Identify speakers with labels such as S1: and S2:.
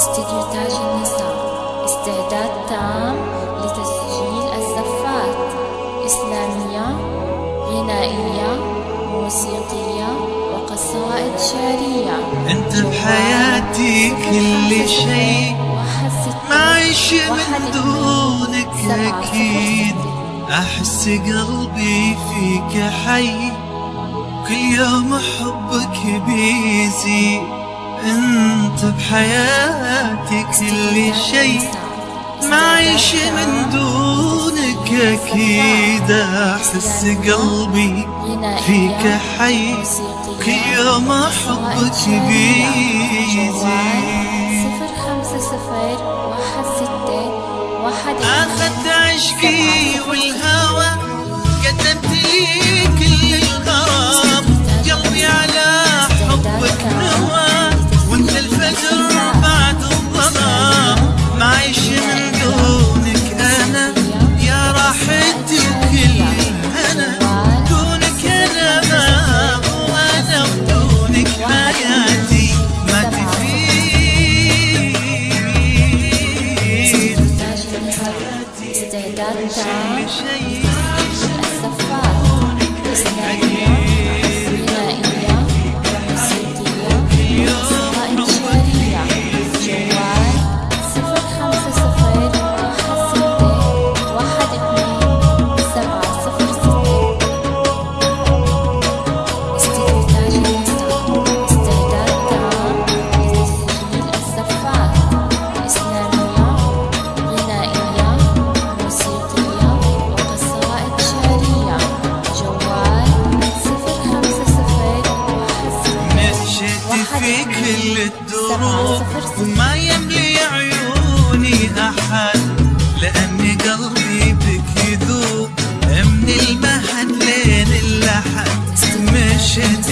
S1: استديو تاج النساء، استعداد تام لتسجيل الزفات، إسلامية، غنائية، موسيقية، وقصائد شعرية.
S2: انت بحياتي كل شيء، ما عيش من دونك اكيد. احس قلبي فيك حي، كل يوم حبك بيزيد. انت بحياتي كل شيء، ما عيش من دونك اكيد. احس قلبي فيك حي، كل يوم حبك بيزيد.
S1: 05016
S2: اخذت عشقي والهوى، قدمت لي كل الغرام. قلبي على حبك نوى، وانت الفجر بعد الظلام. ما عيش من دونك انا، يا راحتي وكل الهنا. دونك انا ما هو انا، ودونك حياتي ما تفيد.
S1: استعداد تام الزفات، إسلامية، غنائية، موسيقية، وقصائد شعرية. جوال 05016 استديو تاج النساء، استعداد تام لتسجيل الزفات، إسلامية، غنائية، موسيقية، وقصائد شعرية. جوال 05016
S2: مشيت في كل الدروب، وما يملي عيوني أحد، لأني قلبي بك يذوب من المهد لين اللحد. مشيت